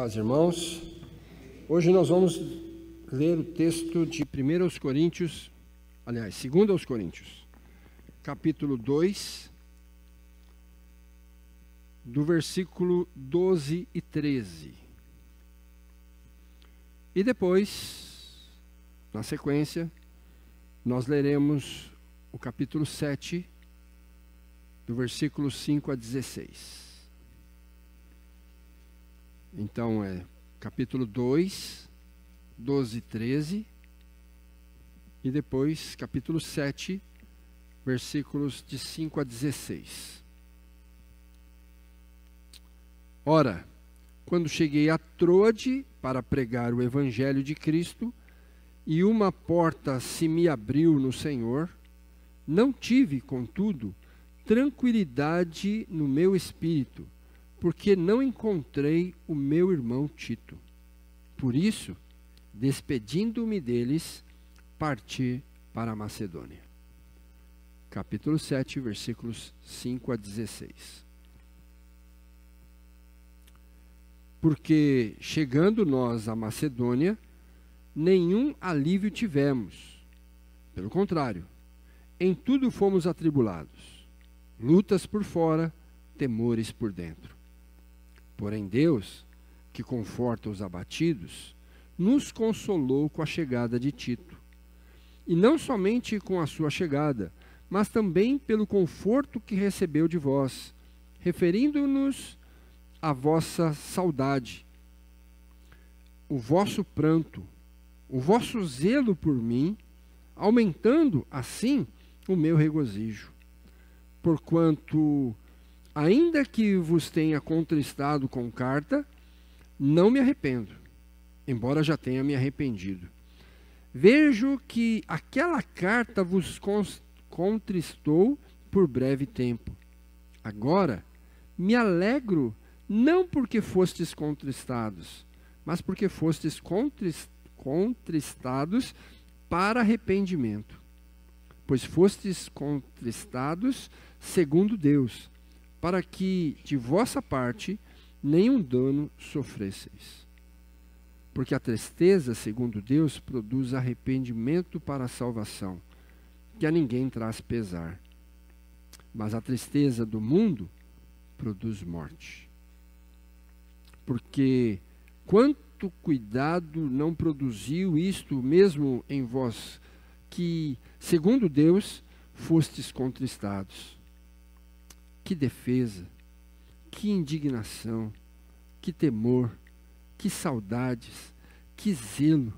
Paz, irmãos. Hoje nós vamos ler o texto de 2 aos Coríntios, aliás, 2 aos Coríntios, capítulo 2, do versículo 12 e 13. E depois, na sequência, nós leremos o capítulo 7, do versículo 5 a 16. Então é capítulo 2, 12 e 13, e depois capítulo 7, versículos de 5 a 16. Ora, quando cheguei a Troade para pregar o evangelho de Cristo, e uma porta se me abriu no Senhor, não tive, contudo, tranquilidade no meu espírito, porque não encontrei o meu irmão Tito. Por isso, despedindo-me deles, parti para a Macedônia. Capítulo 7, versículos 5 a 16. Porque, chegando nós à Macedônia, nenhum alívio tivemos. Pelo contrário, em tudo fomos atribulados, lutas por fora, temores por dentro. Porém Deus, que conforta os abatidos, nos consolou com a chegada de Tito. E não somente com a sua chegada, mas também pelo conforto que recebeu de vós, referindo-nos à vossa saudade, o vosso pranto, o vosso zelo por mim, aumentando assim o meu regozijo. Porquanto, ainda que vos tenha contristado com carta, não me arrependo, embora já tenha me arrependido. Vejo que aquela carta vos contristou por breve tempo. Agora, me alegro não porque fostes contristados, mas porque fostes contristados para arrependimento. Pois fostes contristados segundo Deus, para que de vossa parte nenhum dano sofresseis. Porque a tristeza, segundo Deus, produz arrependimento para a salvação, que a ninguém traz pesar. Mas a tristeza do mundo produz morte. Porque quanto cuidado não produziu isto mesmo em vós, que, segundo Deus, fostes contristados. Que defesa, que indignação, que temor, que saudades, que zelo,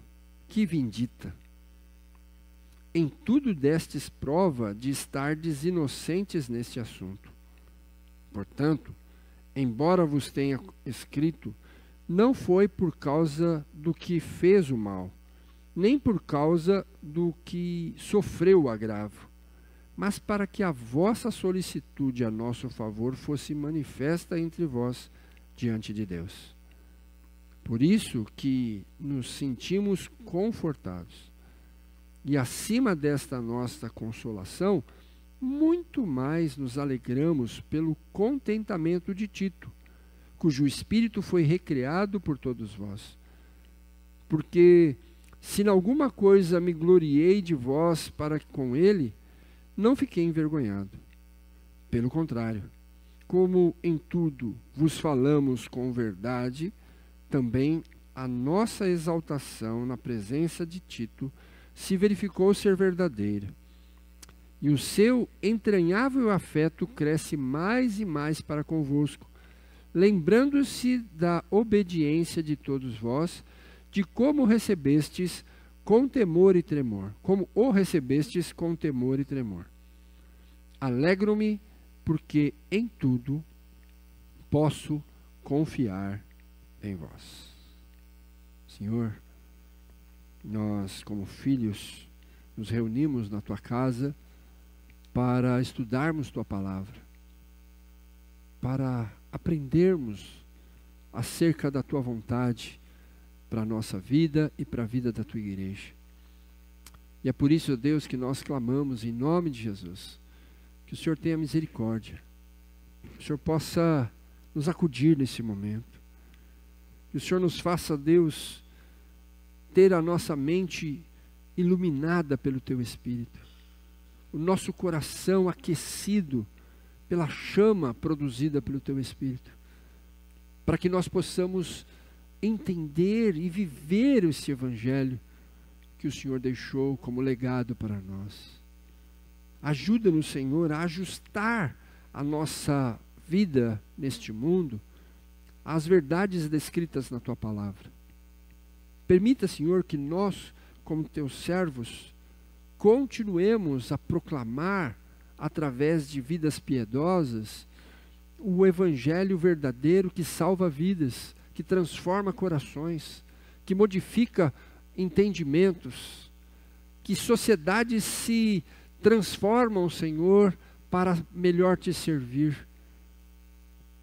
que vindita. Em tudo destes prova de estardes inocentes neste assunto. Portanto, embora vos tenha escrito, não foi por causa do que fez o mal, nem por causa do que sofreu o agravo, mas para que a vossa solicitude a nosso favor fosse manifesta entre vós diante de Deus. Por isso que nos sentimos confortados. E acima desta nossa consolação, muito mais nos alegramos pelo contentamento de Tito, cujo espírito foi recriado por todos vós. Porque, se em alguma coisa me gloriei de vós para com ele, não fiquei envergonhado. Pelo contrário, como em tudo vos falamos com verdade, também a nossa exaltação na presença de Tito se verificou ser verdadeira. E o seu entranhável afeto cresce mais e mais para convosco, lembrando-se da obediência de todos vós, de como recebestes com temor e tremor, como o recebestes com temor e tremor. Alegro-me porque em tudo posso confiar em vós. Senhor, nós como filhos nos reunimos na tua casa para estudarmos tua palavra, para aprendermos acerca da tua vontade para a nossa vida e para a vida da tua igreja. E é por isso, Deus, que nós clamamos em nome de Jesus, que o Senhor tenha misericórdia, que o Senhor possa nos acudir nesse momento, Que o Senhor nos faça, Deus, ter a nossa mente iluminada pelo Teu Espírito, o nosso coração aquecido pela chama produzida pelo Teu Espírito, para que nós possamos entender e viver esse Evangelho que o Senhor deixou como legado para nós. Ajuda-nos, Senhor, a ajustar a nossa vida neste mundo às verdades descritas na Tua Palavra. Permita, Senhor, que nós, como Teus servos, continuemos a proclamar, através de vidas piedosas, o Evangelho verdadeiro que salva vidas, que transforma corações, que modifica entendimentos, que sociedades se transformam, Senhor, para melhor Te servir.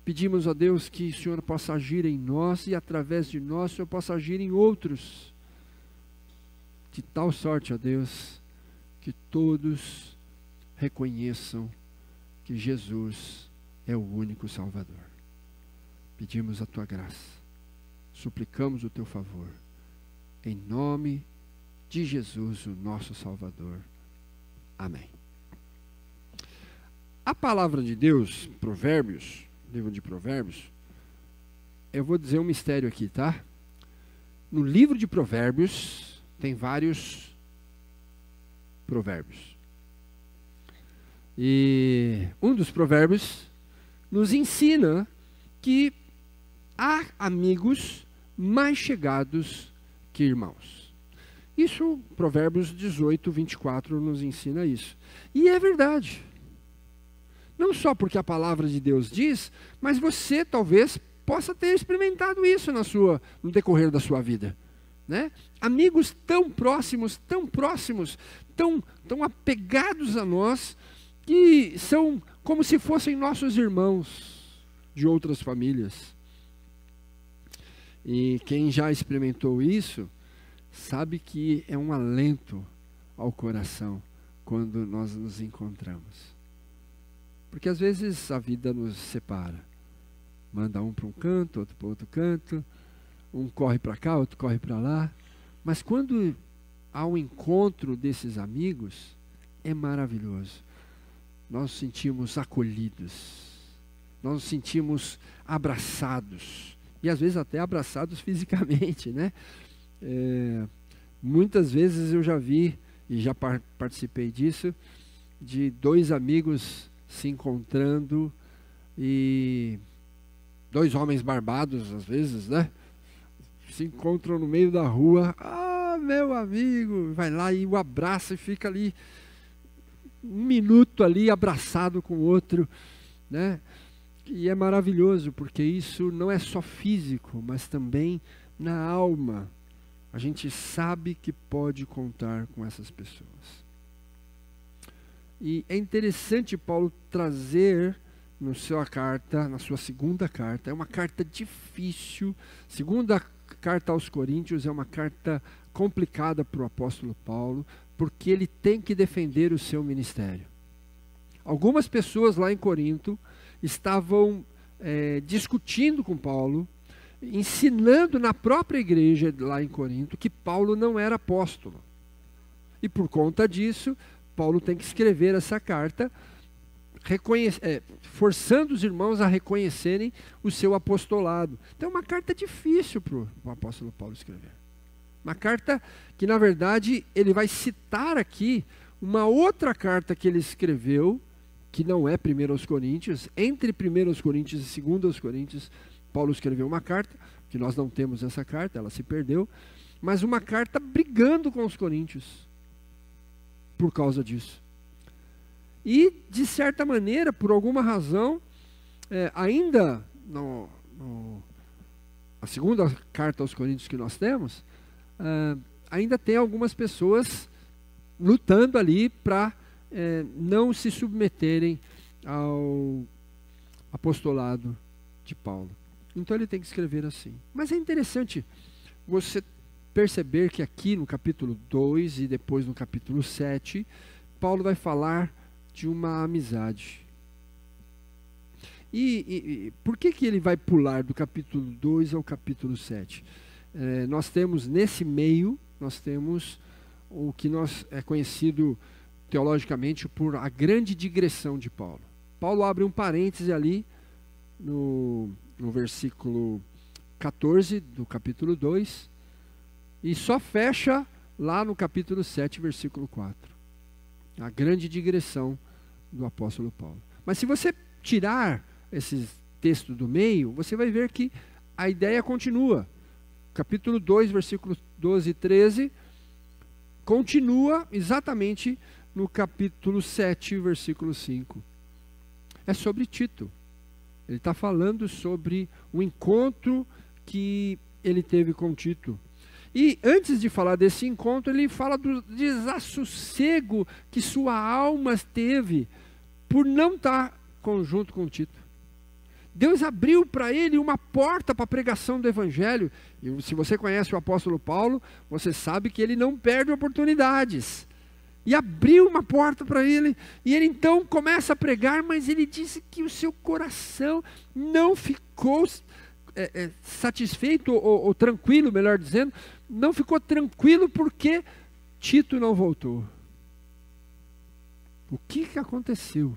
Pedimos a Deus que o Senhor possa agir em nós e através de nós o Senhor possa agir em outros. De tal sorte, ó Deus, que todos reconheçam que Jesus é o único Salvador. Pedimos a Tua graça, suplicamos o Teu favor, em nome de Jesus, o nosso Salvador. Amém. A palavra de Deus, Provérbios, livro de Provérbios, eu vou dizer um mistério aqui, tá? No livro de Provérbios, tem vários provérbios. E um dos provérbios nos ensina que há amigos mais chegados que irmãos. Isso, Provérbios 18, 24 nos ensina isso. E é verdade. Não só porque a palavra de Deus diz, mas você talvez possa ter experimentado isso no decorrer da sua vida. Né? Amigos tão próximos, tão apegados a nós, que são como se fossem nossos irmãos de outras famílias. E quem já experimentou isso, sabe que é um alento ao coração quando nós nos encontramos. Porque às vezes a vida nos separa. Manda um para um canto, outro para outro canto, um corre para cá, outro corre para lá. Mas quando há um encontro desses amigos, é maravilhoso. Nós nos sentimos acolhidos, nós nos sentimos abraçados, e às vezes até abraçados fisicamente, né? Muitas vezes eu já vi, e já participei disso, de dois amigos se encontrando, e dois homens barbados, às vezes, né? Se encontram no meio da rua, meu amigo, vai lá e o abraça e fica ali um minuto ali abraçado com o outro, né? E é maravilhoso, porque isso não é só físico, mas também na alma. A gente sabe que pode contar com essas pessoas. E é interessante Paulo trazer na sua segunda carta, é uma carta difícil. Segunda carta aos Coríntios é uma carta complicada para o apóstolo Paulo, porque ele tem que defender o seu ministério. Algumas pessoas lá em Corinto estavam discutindo com Paulo, ensinando na própria igreja lá em Corinto que Paulo não era apóstolo. E por conta disso, Paulo tem que escrever essa carta, forçando os irmãos a reconhecerem o seu apostolado. Então é uma carta difícil para o apóstolo Paulo escrever. Uma carta que, na verdade, ele vai citar aqui uma outra carta que ele escreveu, que não é 1 aos Coríntios. Entre 1 aos Coríntios e 2 aos Coríntios, Paulo escreveu uma carta, que nós não temos essa carta, ela se perdeu, mas uma carta brigando com os coríntios, por causa disso. E, de certa maneira, por alguma razão, ainda a segunda carta aos Coríntios que nós temos, ainda tem algumas pessoas lutando ali para não se submeterem ao apostolado de Paulo. Então ele tem que escrever assim. Mas é interessante você perceber que aqui no capítulo 2 e depois no capítulo 7, Paulo vai falar de uma amizade. E por que ele vai pular do capítulo 2 ao capítulo 7? Nós temos nesse meio, nós temos o que é conhecido teologicamente por a grande digressão de Paulo. Paulo abre um parêntese ali no versículo 14 do capítulo 2 e só fecha lá no capítulo 7, versículo 4. A grande digressão do apóstolo Paulo. Mas se você tirar esses textos do meio, você vai ver que a ideia continua. Capítulo 2, versículos 12 e 13, continua exatamente no capítulo 7, versículo 5. É sobre Tito. Ele está falando sobre o encontro que ele teve com Tito. E antes de falar desse encontro, ele fala do desassossego que sua alma teve por não estar junto com Tito. Deus abriu para ele uma porta para a pregação do evangelho. E se você conhece o apóstolo Paulo, você sabe que ele não perde oportunidades. E abriu uma porta para ele, e ele então começa a pregar, mas ele disse que o seu coração não ficou satisfeito, ou tranquilo, melhor dizendo, não ficou tranquilo porque Tito não voltou. O que aconteceu?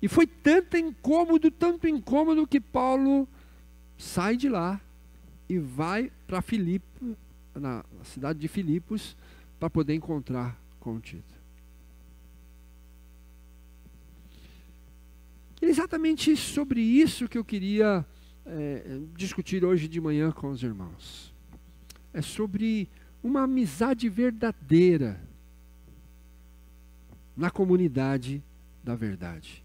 E foi tanto incômodo que Paulo sai de lá e vai para Filipos, na cidade de Filipos, para poder encontrar com Tito. É exatamente sobre isso que eu queria discutir hoje de manhã com os irmãos. É sobre uma amizade verdadeira na comunidade da verdade.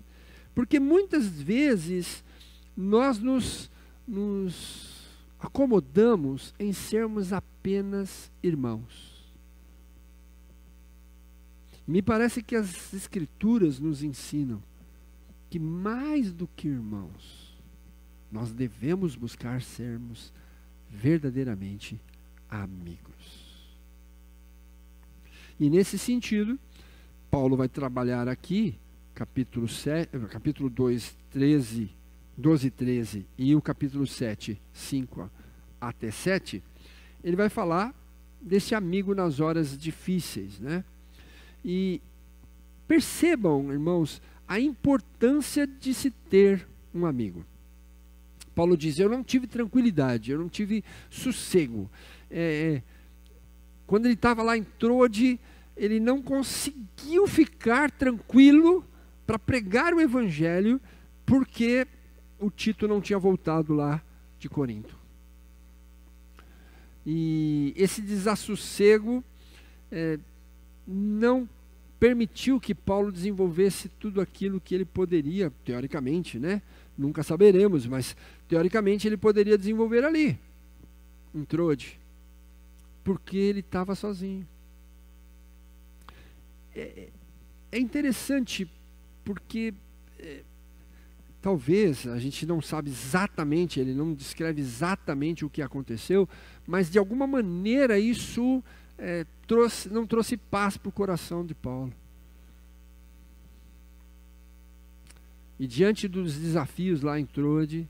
Porque muitas vezes nós nos acomodamos em sermos apenas irmãos. Me parece que as Escrituras nos ensinam que mais do que irmãos, nós devemos buscar sermos verdadeiramente amigos. E nesse sentido, Paulo vai trabalhar aqui, capítulo 2, 12 e 13, e o capítulo 7, 5 até 7, ele vai falar desse amigo nas horas difíceis, né? E percebam, irmãos, a importância de se ter um amigo. Paulo diz, eu não tive tranquilidade, eu não tive sossego. Quando ele estava lá em Troade, ele não conseguiu ficar tranquilo para pregar o evangelho, porque o Tito não tinha voltado lá de Corinto. E esse desassossego não permitiu que Paulo desenvolvesse tudo aquilo que ele poderia, teoricamente, né? Nunca saberemos, mas teoricamente ele poderia desenvolver ali, em Troade, porque ele estava sozinho. É interessante porque talvez a gente não sabe exatamente, ele não descreve exatamente o que aconteceu, mas de alguma maneira isso não trouxe paz para o coração de Paulo. E diante dos desafios lá em Troade,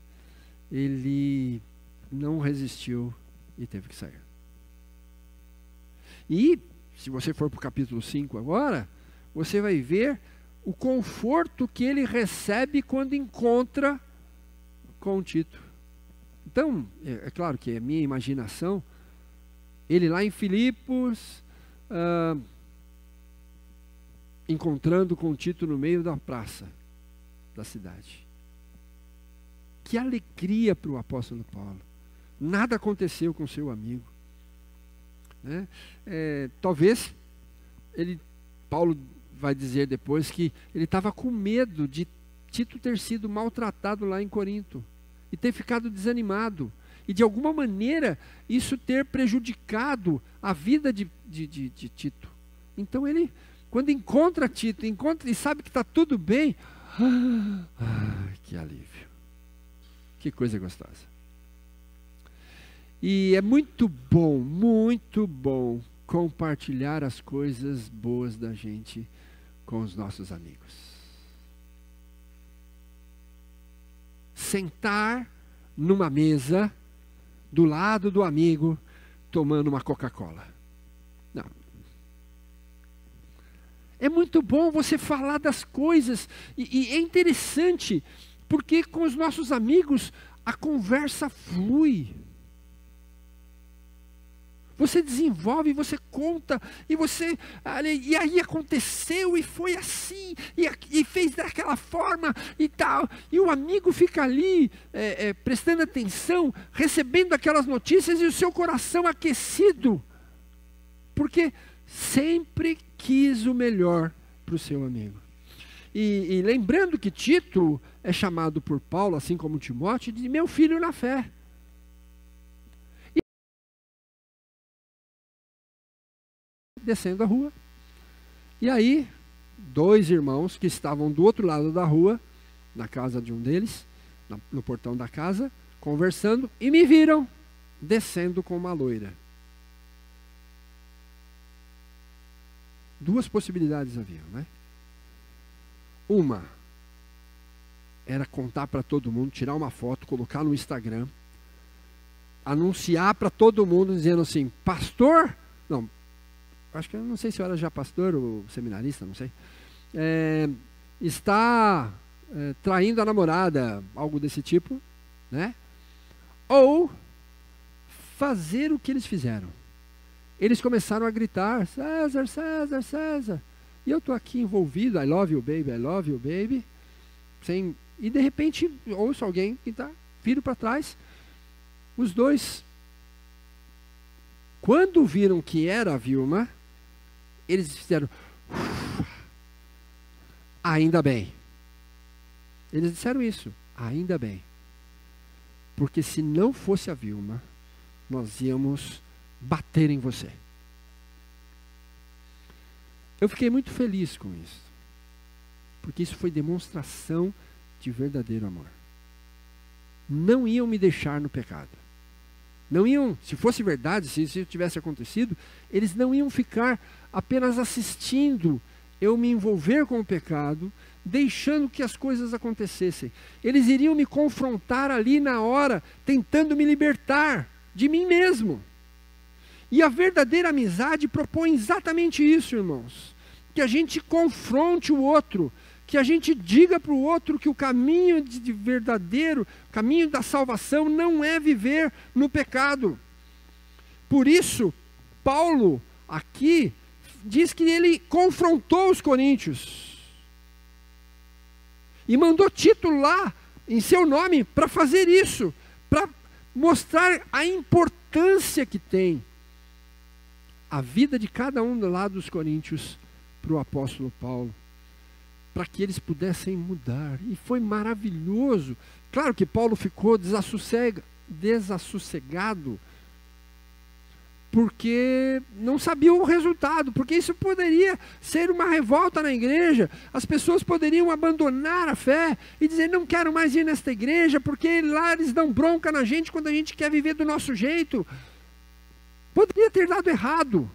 ele não resistiu e teve que sair. E, se você for para o capítulo 5 agora, você vai ver o conforto que ele recebe quando encontra com Tito. Então, é claro que é a minha imaginação, ele lá em Filipos, encontrando com Tito no meio da praça da cidade. Que alegria para o apóstolo Paulo. Nada aconteceu com seu amigo, né? Talvez Paulo vai dizer depois que ele estava com medo de Tito ter sido maltratado lá em Corinto e ter ficado desanimado e de alguma maneira isso ter prejudicado a vida de Tito. Então ele, quando encontra Tito, e sabe que está tudo bem, que alívio, que coisa gostosa. E é muito bom compartilhar as coisas boas da gente com os nossos amigos. sentar numa mesa do lado do amigo tomando uma Coca-Cola. Não. É muito bom você falar das coisas, e é interessante, porque com os nossos amigos a conversa flui. Você desenvolve, você conta, e aí aconteceu, e foi assim, e fez daquela forma, e tal. E o amigo fica ali, prestando atenção, recebendo aquelas notícias, e o seu coração aquecido. Porque sempre quis o melhor para o seu amigo. E lembrando que Tito é chamado por Paulo, assim como Timóteo, de meu filho na fé. Descendo a rua, e aí 2 irmãos que estavam do outro lado da rua, na casa de um deles, no portão da casa, conversando, e me viram descendo com uma loira. 2 possibilidades haviam, né? Uma era contar para todo mundo, tirar uma foto, colocar no Instagram, anunciar para todo mundo dizendo assim, pastor, não, acho que eu não sei se eu era já pastor ou seminarista, não sei, está traindo a namorada, algo desse tipo, né? Ou fazer o que eles fizeram. Eles começaram a gritar, César, César, César. E eu estou aqui envolvido, I love you baby, e de repente ouço alguém que está, viro para trás. Os 2, quando viram que era a Vilma, eles fizeram, ainda bem. Eles disseram isso, ainda bem. Porque se não fosse a Vilma, nós íamos bater em você. Eu fiquei muito feliz com isso, porque isso foi demonstração de verdadeiro amor. Não iam me deixar no pecado. Não iam, se fosse verdade, se isso tivesse acontecido, eles não iam ficar apenas assistindo eu me envolver com o pecado, deixando que as coisas acontecessem. Eles iriam me confrontar ali na hora, tentando me libertar de mim mesmo. E a verdadeira amizade propõe exatamente isso, irmãos. Que a gente confronte o outro, que a gente diga para o outro que o caminho de verdadeiro, o caminho da salvação não é viver no pecado. Por isso, Paulo aqui diz que ele confrontou os coríntios e mandou Tito lá em seu nome para fazer isso, para mostrar a importância que tem a vida de cada um do lado dos coríntios para o apóstolo Paulo, para que eles pudessem mudar. E foi maravilhoso. Claro que Paulo ficou desassossegado, porque não sabia o resultado, porque isso poderia ser uma revolta na igreja, as pessoas poderiam abandonar a fé e dizer, não quero mais ir nesta igreja, porque lá eles dão bronca na gente quando a gente quer viver do nosso jeito. Poderia ter dado errado,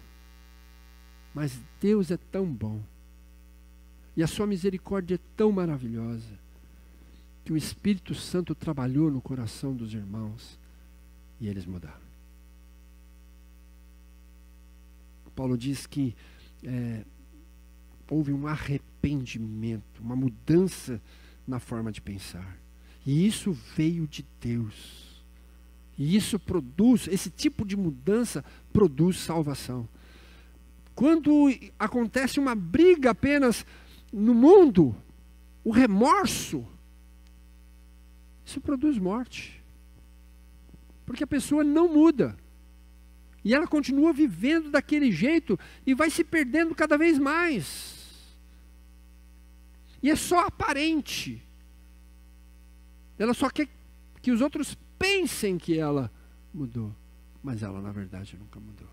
mas Deus é tão bom, e a sua misericórdia é tão maravilhosa, que o Espírito Santo trabalhou no coração dos irmãos, e eles mudaram. Paulo diz que houve um arrependimento, uma mudança na forma de pensar. E isso veio de Deus. E isso produz, esse tipo de mudança produz salvação. Quando acontece uma briga apenas no mundo, o remorso, isso produz morte. Porque a pessoa não muda. E ela continua vivendo daquele jeito e vai se perdendo cada vez mais. E é só aparente. Ela só quer que os outros pensem que ela mudou, mas ela na verdade nunca mudou.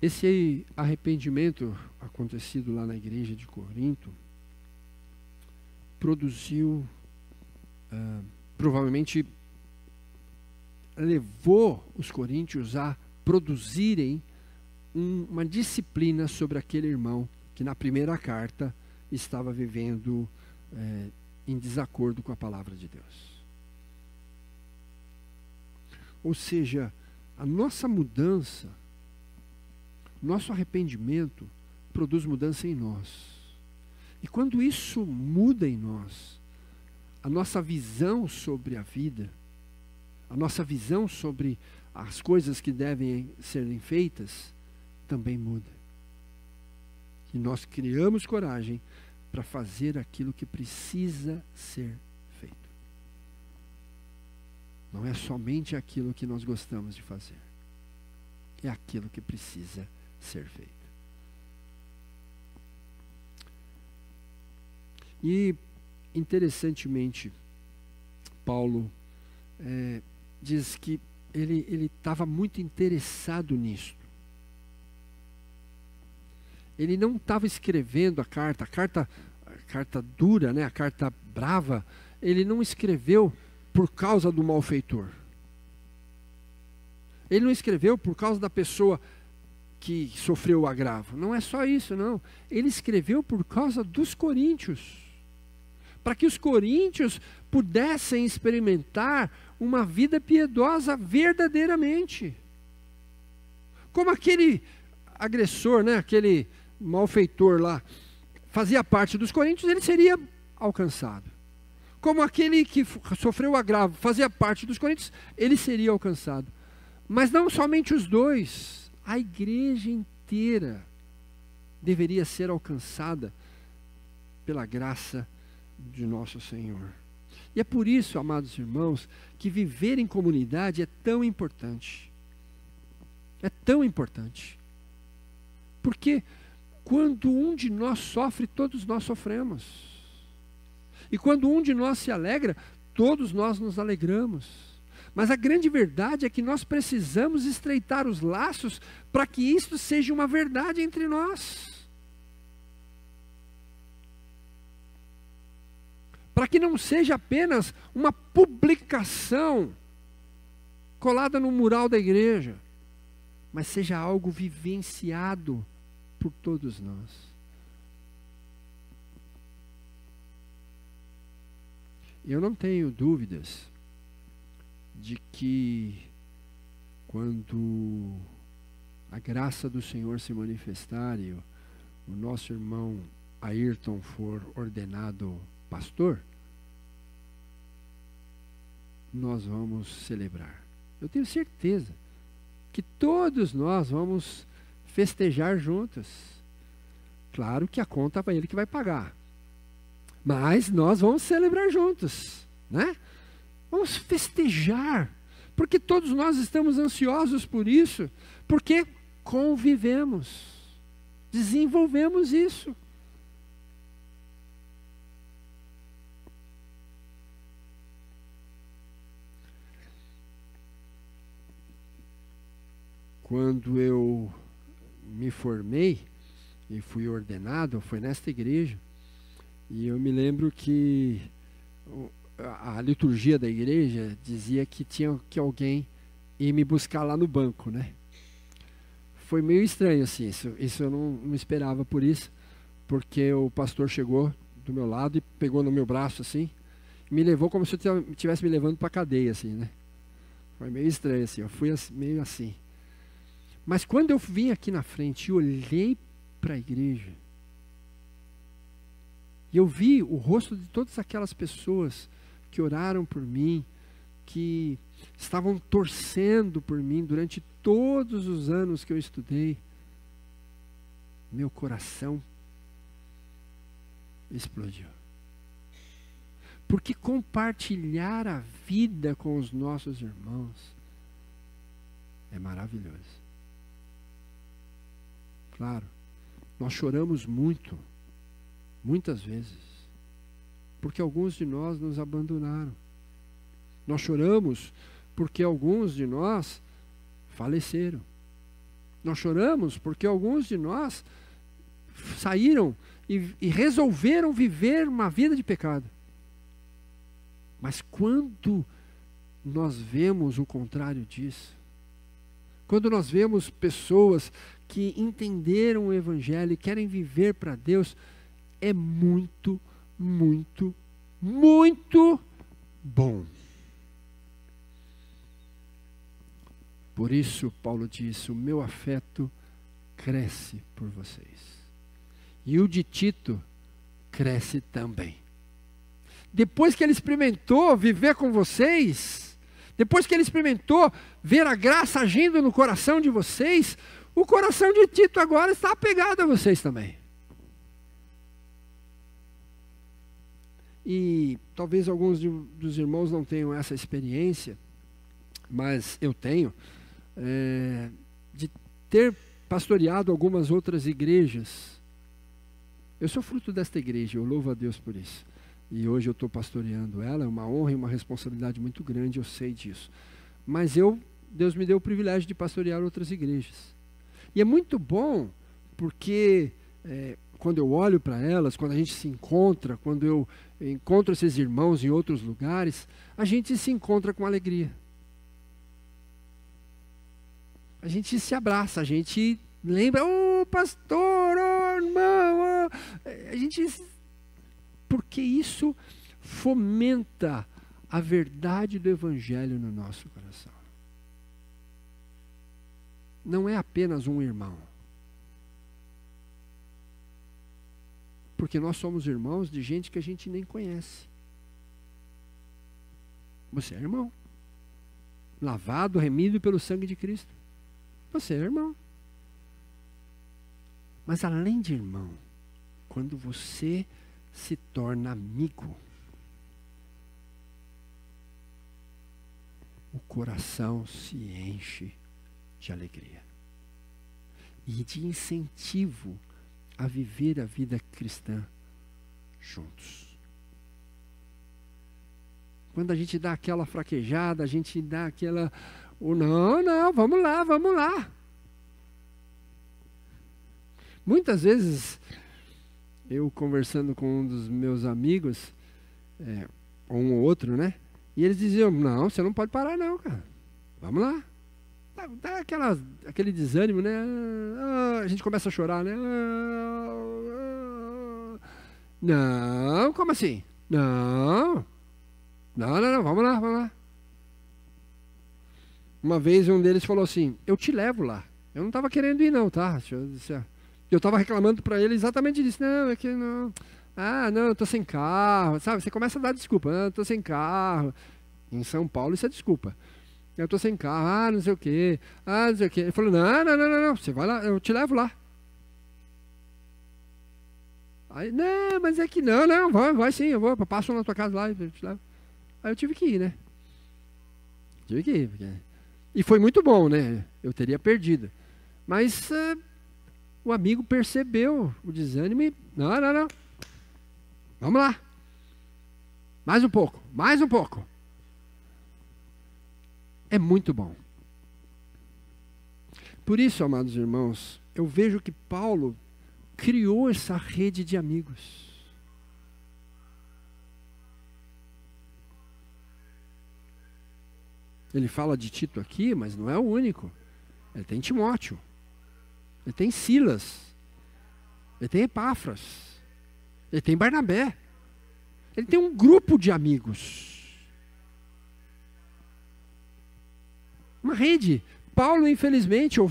Esse arrependimento acontecido lá na igreja de Corinto produziu provavelmente levou os coríntios a produzirem uma disciplina sobre aquele irmão que na primeira carta estava vivendo em desacordo com a palavra de Deus. Ou seja, a nossa mudança, nosso arrependimento produz mudança em nós. E quando isso muda em nós, a nossa visão sobre a vida, a nossa visão sobre as coisas que devem serem feitas, também muda. E nós criamos coragem para fazer aquilo que precisa ser feito. Não é somente aquilo que nós gostamos de fazer. É aquilo que precisa ser feito. E, interessantemente, Paulo diz que ele estava muito interessado nisso. Ele não estava escrevendo a carta dura, né, a carta brava, ele não escreveu por causa do malfeitor. Ele não escreveu por causa da pessoa que sofreu o agravo. Não é só isso, não. Ele escreveu por causa dos coríntios. Para que os coríntios pudessem experimentar uma vida piedosa verdadeiramente. Como aquele agressor, né, aquele malfeitor lá, fazia parte dos coríntios, ele seria alcançado. Como aquele que sofreu o agravo fazia parte dos coríntios, ele seria alcançado. Mas não somente os dois, a igreja inteira deveria ser alcançada pela graça de nosso Senhor. E é por isso, amados irmãos, que viver em comunidade é tão importante. É tão importante. Porque quando um de nós sofre, todos nós sofremos. E quando um de nós se alegra, todos nós nos alegramos. Mas a grande verdade é que nós precisamos estreitar os laços para que isto seja uma verdade entre nós. Para que não seja apenas uma publicação colada no mural da igreja, mas seja algo vivenciado por todos nós. Eu não tenho dúvidas de que quando a graça do Senhor se manifestar e o nosso irmão Ayrton for ordenado pastor, nós vamos celebrar. Eu tenho certeza que todos nós vamos festejar juntos. Claro que a conta é ele que vai pagar, mas nós vamos celebrar juntos, né? Vamos festejar, porque todos nós estamos ansiosos por isso, porque convivemos, desenvolvemos isso. Quando eu me formei e fui ordenado, foi nesta igreja, e eu me lembro que a liturgia da igreja dizia que tinha que alguém ir me buscar lá no banco, né? Foi meio estranho assim, isso eu não esperava por isso, porque o pastor chegou do meu lado e pegou no meu braço assim, e me levou como se eu estivesse me levando para a cadeia assim, né? Foi meio estranho assim, eu fui meio assim. Mas quando eu vim aqui na frente e olhei para a igreja, e eu vi o rosto de todas aquelas pessoas que oraram por mim, que estavam torcendo por mim durante todos os anos que eu estudei, meu coração explodiu. Porque compartilhar a vida com os nossos irmãos é maravilhoso. Claro, nós choramos muito, muitas vezes, porque alguns de nós nos abandonaram. Nós choramos porque alguns de nós faleceram. Nós choramos porque alguns de nós saíram e resolveram viver uma vida de pecado. Mas quando nós vemos o contrário disso, quando nós vemos pessoas que entenderam o Evangelho e querem viver para Deus, é muito, muito, muito bom. Por isso, Paulo disse: o meu afeto cresce por vocês. E o de Tito cresce também. Depois que ele experimentou viver com vocês, depois que ele experimentou ver a graça agindo no coração de vocês, o coração de Tito agora está apegado a vocês também. E talvez alguns dos irmãos não tenham essa experiência, mas eu tenho, de ter pastoreado algumas outras igrejas. Eu sou fruto desta igreja, eu louvo a Deus por isso. E hoje eu estou pastoreando ela, é uma honra e uma responsabilidade muito grande, eu sei disso. Mas Deus me deu o privilégio de pastorear outras igrejas. E é muito bom, porque quando eu olho para elas, quando a gente se encontra, quando eu encontro esses irmãos em outros lugares, a gente se encontra com alegria. A gente se abraça, a gente lembra, ô pastor, ô irmão, a gente... Porque isso fomenta a verdade do Evangelho no nosso coração. Não é apenas um irmão. Porque nós somos irmãos de gente que a gente nem conhece. Você é irmão. Lavado, remido pelo sangue de Cristo. Você é irmão. Mas além de irmão, quando você se torna amigo, o coração se enche de alegria e de incentivo a viver a vida cristã juntos. Quando a gente dá aquela fraquejada, a gente dá aquela, não, vamos lá. Muitas vezes, eu conversando com um dos meus amigos, ou um ou outro, né? E eles diziam, não, você não pode parar não, cara. Vamos lá. Dá aquele desânimo, né? A gente começa a chorar, né? Não, como assim? Não, vamos lá. Uma vez um deles falou assim, eu te levo lá. Eu não estava querendo ir não, tá? Eu estava reclamando para ele exatamente disso. Não, é que não. Não, eu estou sem carro. Sabe, você começa a dar desculpa. Não, eu estou sem carro. Em São Paulo isso é desculpa. Eu estou sem carro. Não sei o quê. Não sei o quê. Ele falou, não. Você vai lá, eu te levo lá. Aí, não, mas é que não, vai sim, eu passo na tua casa lá e te levo. Aí eu tive que ir, né? E foi muito bom, né? Eu teria perdido. Mas o amigo percebeu o desânimo e... Não. Vamos lá. Mais um pouco. É muito bom. Por isso, amados irmãos, eu vejo que Paulo criou essa rede de amigos. Ele fala de Tito aqui, mas não é o único. Ele tem Timóteo. Ele tem Silas. Ele tem Epáfras. Ele tem Barnabé. Ele tem um grupo de amigos. Uma rede. Paulo, infelizmente, ou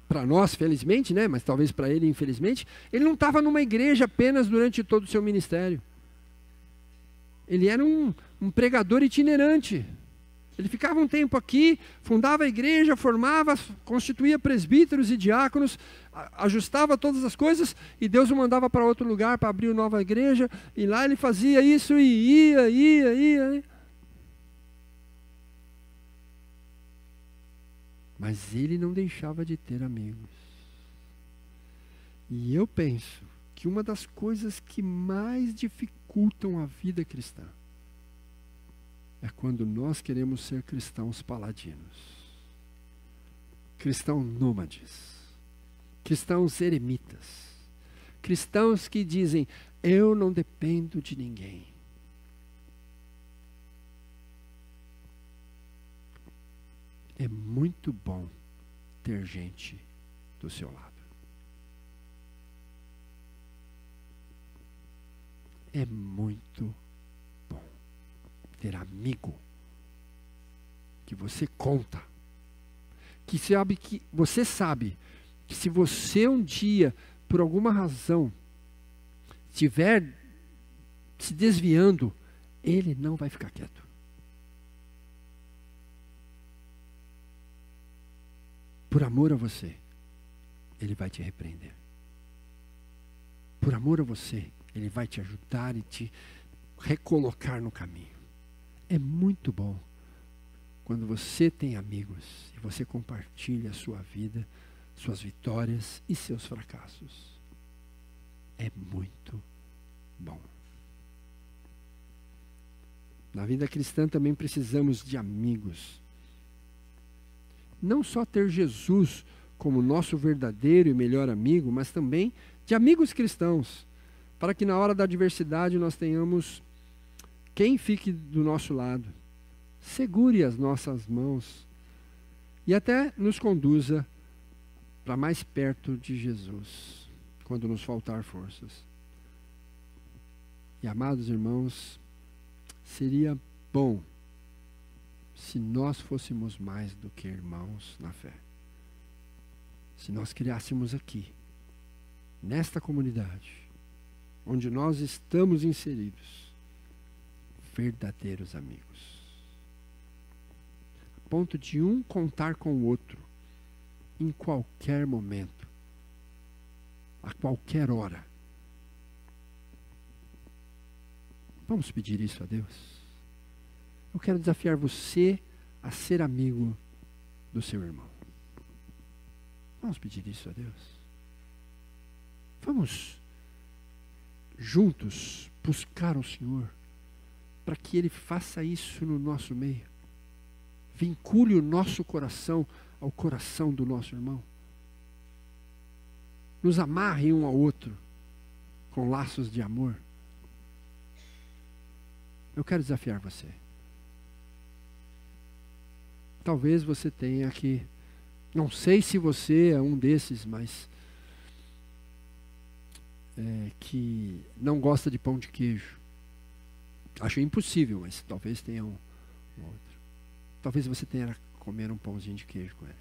para nós, felizmente, né? Mas talvez para ele, infelizmente, ele não estava numa igreja apenas durante todo o seu ministério. Ele era um pregador itinerante. Ele ficava um tempo aqui, fundava a igreja, formava, constituía presbíteros e diáconos, ajustava todas as coisas, e Deus o mandava para outro lugar para abrir uma nova igreja, e lá ele fazia isso e ia. Mas ele não deixava de ter amigos. E eu penso que uma das coisas que mais dificultam a vida cristã é quando nós queremos ser cristãos paladinos, cristãos nômades, cristãos eremitas, cristãos que dizem, eu não dependo de ninguém. É muito bom ter gente do seu lado. É muito bom ter amigo que você conta, que você sabe que se você um dia, por alguma razão, estiver se desviando, ele não vai ficar quieto. Por amor a você, ele vai te repreender. Por amor a você, ele vai te ajudar e te recolocar no caminho. É muito bom quando você tem amigos e você compartilha a sua vida, suas vitórias e seus fracassos. É muito bom. Na vida cristã também precisamos de amigos. Não só ter Jesus como nosso verdadeiro e melhor amigo, mas também de amigos cristãos, para que na hora da adversidade nós tenhamos quem fique do nosso lado, segure as nossas mãos e até nos conduza para mais perto de Jesus, quando nos faltar forças. E amados irmãos, seria bom se nós fôssemos mais do que irmãos na fé. Se nós criássemos aqui, nesta comunidade, onde nós estamos inseridos, verdadeiros amigos. A ponto de um contar com o outro, em qualquer momento, a qualquer hora. Vamos pedir isso a Deus? Eu quero desafiar você a ser amigo do seu irmão. Vamos pedir isso a Deus? Vamos juntos buscar o Senhor para que Ele faça isso no nosso meio. Vincule o nosso coração ao coração do nosso irmão. Nos amarre um ao outro com laços de amor. Eu quero desafiar você. Talvez você tenha aqui, não sei se você é um desses, mas que não gosta de pão de queijo. Acho impossível, mas talvez tenha um outro. Talvez você tenha que comer um pãozinho de queijo com ele.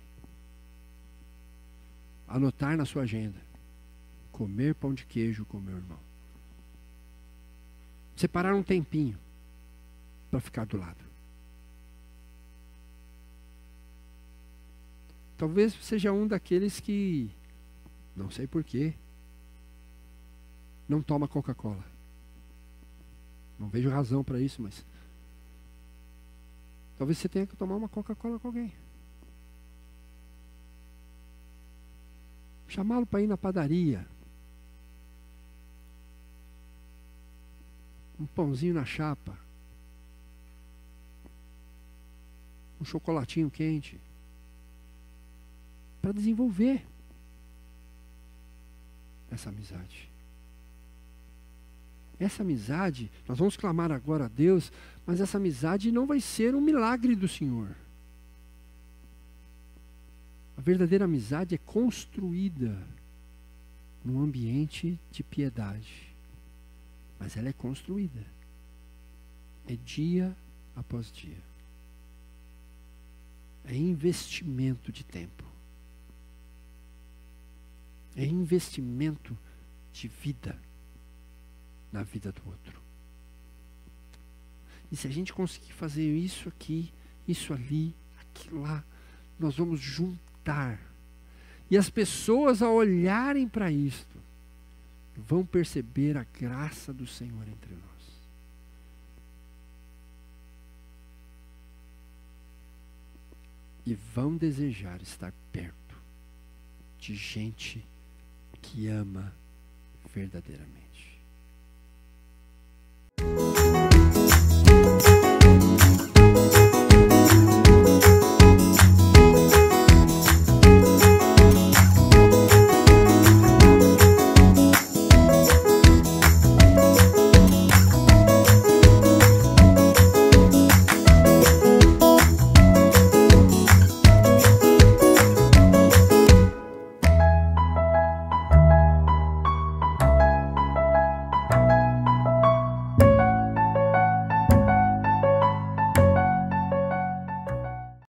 Anotar na sua agenda. Comer pão de queijo com meu irmão. Separar um tempinho para ficar do lado. Talvez seja um daqueles que, não sei porquê, não toma Coca-Cola. Não vejo razão para isso, mas talvez você tenha que tomar uma Coca-Cola com alguém. Chamá-lo para ir na padaria. Um pãozinho na chapa. Um chocolatinho quente. Para desenvolver essa amizade. Essa amizade, nós vamos clamar agora a Deus, mas essa amizade não vai ser um milagre do Senhor. A verdadeira amizade é construída num ambiente de piedade. Mas ela é construída. É dia após dia. É investimento de tempo. É investimento de vida na vida do outro. E se a gente conseguir fazer isso aqui, isso ali, aquilo lá, nós vamos juntar. E as pessoas, ao olharem para isto, vão perceber a graça do Senhor entre nós. E vão desejar estar perto de gente que ama verdadeiramente.